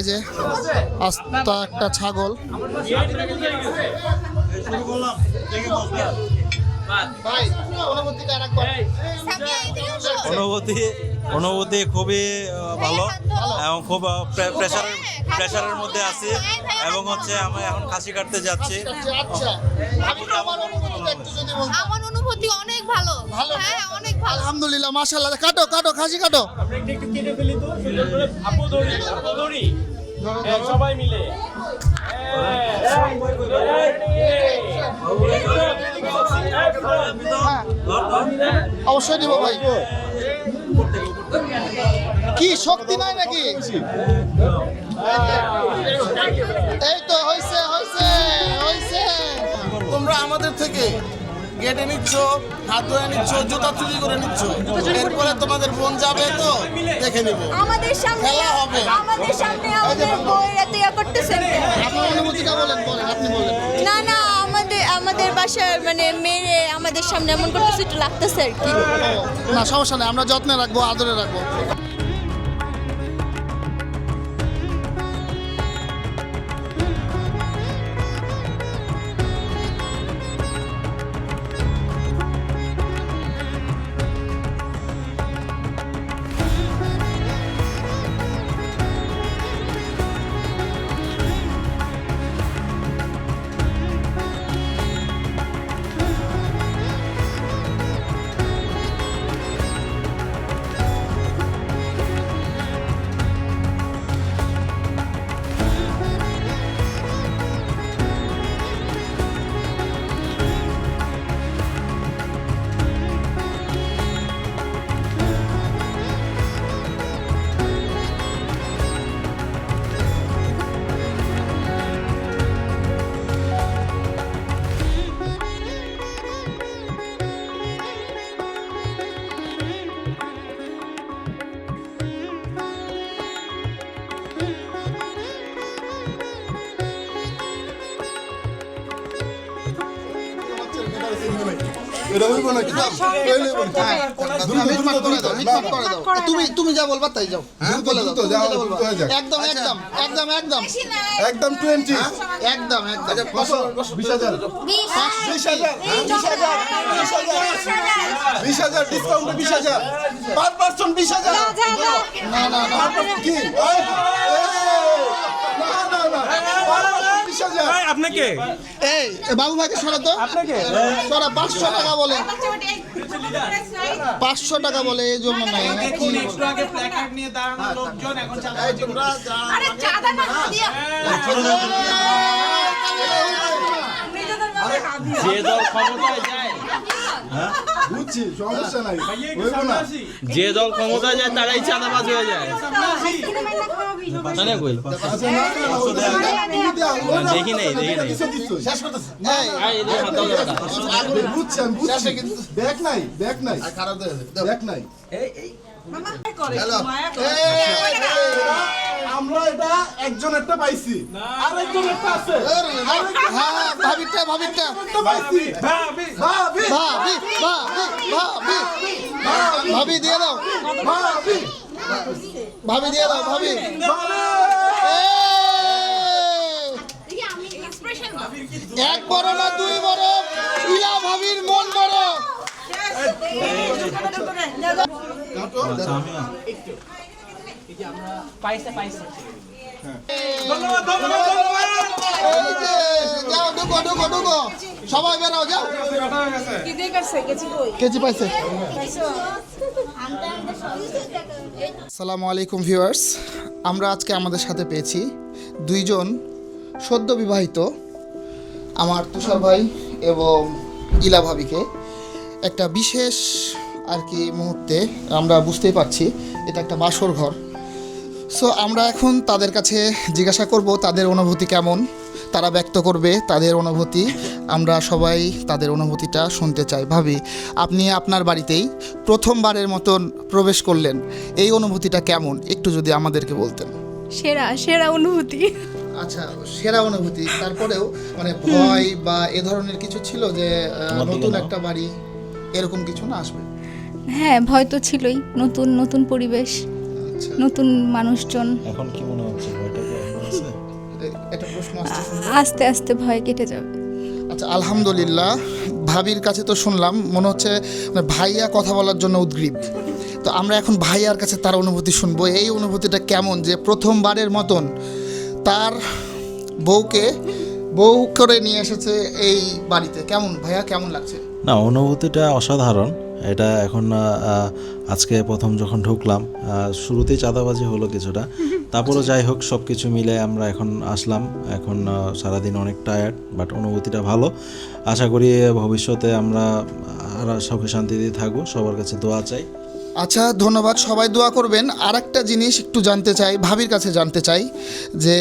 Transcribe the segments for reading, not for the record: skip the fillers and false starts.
এই যে আস্তা একটা ছাগল। ভাই অনুভূতিটা আরেকবার। অনুভূতি খুবই ভালো এবং খুব প্রেশারের মধ্যে আছি এবং হচ্ছে আমি এখন খাসি কাটতে যাচ্ছি। আচ্ছা আমার অনুভূতিটা একটু যদি বলতেন। আমার অনুভূতি অনেক ভালো। হ্যাঁ অনেক ভালো। আলহামদুলিল্লাহ মাশাআল্লাহ। কাটো কাটো খাসি কাটো। আমরা একটু কেটে ফেলি তো সুন্দর করে। আপু দড়ি সবাই মিলে অবশ্যই দিব ভাই। কি শক্তি নাই নাকি? এই তো হইছে হইছে হইছে। তোমরা আমাদের থেকে গেটে নিচ্ছ, হাত ধরে নিচ্ছ, জুতা চুরি করে নিচ্ছ, এরপরে তোমাদের বোন যাবে তো দেখে নিবে। আমাদের সামনে খেলা হবে। আমাদের সামনে আমাদের বউয়েরা তো ইয়া করতেছেন। আপনার অনুভূতিটা বলেন বলেন আপনি বলেন। না না আমাদের বাসার মানে মেয়ে আমাদের সামনে এমন করতেছে, একটু লাগতেছে আর কি। না সমস্যা নেই, আমরা যত্নে রাখবো, আদরে রাখবো। তুমি যা বলবা তাই যাও। একদম একদম একদম একদম একদম 20 একদম একদম 20,000 20,000 ডিসকাউন্টে 20,000 পার পারসন 20,000 না না না কি না 20,000 আপনাকে এই বাবু ভাইকে সরা তো আপনাকে সরা 500 টাকা বলে 500 টাকা বলে এই জন্য নাই। দেখুন একটু আগে প্ল্যাকার্ড নিয়ে দাঁড়ানো লোকজন এখন আরে চাঁদা না দিয়া যে দল ক্ষমতায় যায় বুঝছি সমস্যা নাই হইব না যে দল ক্ষমতায় যায় তারাই চাঁদাবাজ হয়ে যায়। জানে কই দেখি নাই শেষ করতেছি এই বুঝছেন বুঝছি ব্যাক নাই খারাপ দেয় ব্যাক নাই হ্যালো আমরা এটা একজন একটা পাইছি আরেকজন একটা আছে হ্যাঁ ভাবিটা ভাবিটা একটা পাইছি ভাবি ভাবি ভাবি ভাবি দিয়ে দাও ভাবি ভাবি দিয়ে দাও ভাবি। এক বড় না দুই বড়, ইলা ভাবির মন বড়। এই যে, যাও ঢুকো ঢুকো ঢুকো সবাই বেরাও যাও। কেজি পাইছে। আসসালামু আলাইকুম ভিউয়ার্স, আমরা আজকে আমাদের সাথে পেয়েছি দুইজন সদ্য বিবাহিত আমার তুষার ভাই এবং ইলা ভাবিকে। একটা বিশেষ আর কি মুহূর্তে আমরা বুঝতেই পারছি এটা একটা বাসর ঘর। সো আমরা এখন তাদের কাছে জিজ্ঞাসা করব তাদের অনুভূতি কেমন, তারা ব্যক্ত করবে তাদের অনুভূতি। আমরা সবাই তাদের অনুভূতিটা শুনতে চাই। ভাবি, আপনি আপনার বাড়িতেই প্রথমবারের মতন প্রবেশ করলেন, এই অনুভূতিটা কেমন একটু যদি আমাদেরকে বলতেন। সেরা অনুভূতি। আচ্ছা, সেরা অনুভূতি। তারপরেও মানে ভয় বা এ ধরনের কিছু ছিল যে নতুন একটা বাড়ি এরকম কিছু না আসবে? হ্যাঁ, ভয় তো ছিলই। নতুন নতুন পরিবেশ, নতুন মানুষজন। এখন কি মনে হচ্ছে ভয়টা প্রশ্ন আসছে শুনবো? আস্তে আস্তে ভয় কেটে যাবে। আচ্ছা, আলহামদুলিল্লাহ। ভাবির কাছে তো শুনলাম মনে হচ্ছে মানে ভাইয়া কথা বলার জন্য উদ্গ্রীব। তো আমরা এখন ভাইয়ার কাছে তার অনুভূতি শুনবো। এই অনুভূতিটা কেমন যে প্রথমবারের মতন তার বউকে বউ করে নিয়ে এসেছে এই বাড়িতে? কেমন ভাইয়া, কেমন লাগছে? না, অনুভূতিটা অসাধারণ। এটা এখন আজকে প্রথম যখন ঢুকলাম, শুরুতেই চাঁদাবাজি হলো কিছুটা, তারপরও যাই হোক সব কিছু মিলে আমরা এখন আসলাম। এখন সারাদিন অনেক টায়ার্ড, বাট অনুভূতিটা ভালো। আশা করি ভবিষ্যতে আমরা আর সুখে শান্তিতে থাকবো। সবার কাছে দোয়া চাই। আচ্ছা, ধন্যবাদ। সবাই দোয়া করবেন। আর একটা জিনিস একটু জানতে চাই, ভাবির কাছে জানতে চাই যে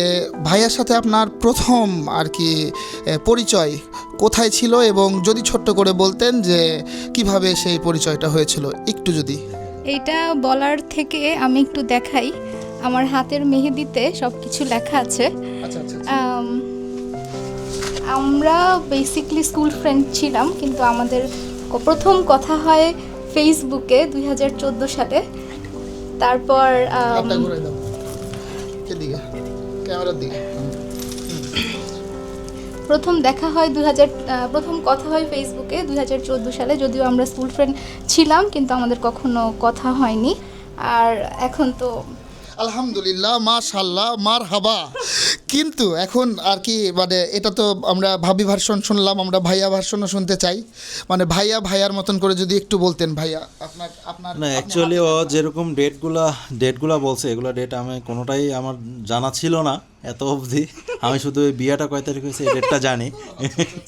ভাইয়ার সাথে আপনার প্রথম আর কি পরিচয় কোথায় ছিল, এবং যদি ছোট্ট করে বলতেন যে কিভাবে সেই পরিচয়টা হয়েছিল, একটু যদি। এইটা বলার থেকে আমি একটু দেখাই। আমার হাতের মেহেদিতে সব কিছু লেখা আছে। আচ্ছা আচ্ছা আমরা বেসিকলি স্কুল ফ্রেন্ড ছিলাম, কিন্তু আমাদের প্রথম কথা হয় ফেসবুকে 2014 সালে। তারপর একটা ঘুরে দাও এদিকে, ক্যামেরার দিকে। প্রথম দেখা হয় প্রথম কথা হয় ফেসবুকে 2014 সালে। যদিও আমরা স্কুল ফ্রেন্ড ছিলাম, কিন্তু আমাদের কখনো কথা হয়নি। আর এখন তো আলহামদুলিল্লাহ, মাশাআল্লাহ, মারহাবা। কিন্তু এখন আর কি মানে এটা তো আমরা ভাবি ভার্সন শুনলাম, আমরা ভাইয়া ভার্সনও শুনতে চাই। মানে ভাইয়া ভাইয়ার মতন করে যদি একটু বলতেন ভাইয়া, আপনার আপনার না, অ্যাকচুয়ালি ও যেরকম ডেটগুলা বলছে, এগুলো ডেট আমি কোনোটাই আমার জানা ছিল না এত অবধি। আমি শুধু ওই বিয়েটা কয় তারিখ হয়েছে এই ডেটটা জানি।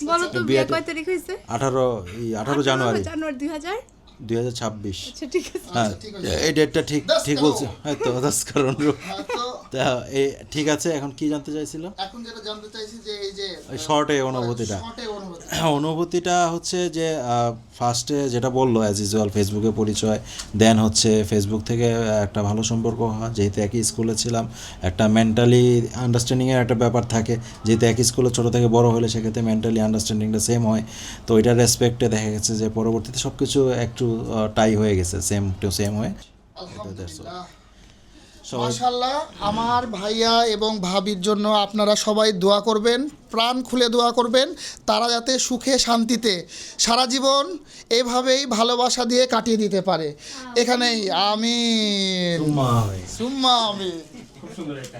বলো তো বিয়ে কয় তারিখ হয়েছে? 18 জানুয়ারি 2026। আচ্ছা, ঠিক আছে। হ্যাঁ, এই ডেটটা ঠিক বলছে হয়তো, কারণ ঠিক আছে। এখন কি জানতে চাইছিল? এখন যেটা জানতে চাইছি যে এই যে শর্টে অনুভূতিটা হচ্ছে যে ফার্স্টে যেটা বললো অ্যাজ ইউজুয়াল ফেসবুকে পরিচয়, দেন হচ্ছে ফেসবুক থেকে একটা ভালো সম্পর্ক হয়। যেহেতু একই স্কুলে ছিলাম, একটা মেন্টালি আন্ডারস্ট্যান্ডিংয়ের একটা ব্যাপার থাকে। যেহেতু একই স্কুলে ছোটো থেকে বড় হলে সেক্ষেত্রে মেন্টালি আন্ডারস্ট্যান্ডিংটা সেম হয়। তো ওইটার রেসপেক্টে দেখা গেছে যে পরবর্তীতে সব কিছু একটু টাই হয়ে গেছে, সেম টু সেম হয়ে। আলহামদুলিল্লাহ, মাশাআল্লাহ। আমার ভাইয়া এবং ভাবির জন্য আপনারা সবাই দোয়া করবেন, প্রাণ খুলে দোয়া করবেন, তারা যাতে সুখে শান্তিতে সারা জীবন এভাবেই ভালোবাসা দিয়ে কাটিয়ে দিতে পারে। এখানেই আমিন, সুম্মা আমিন। খুব সুন্দর একটা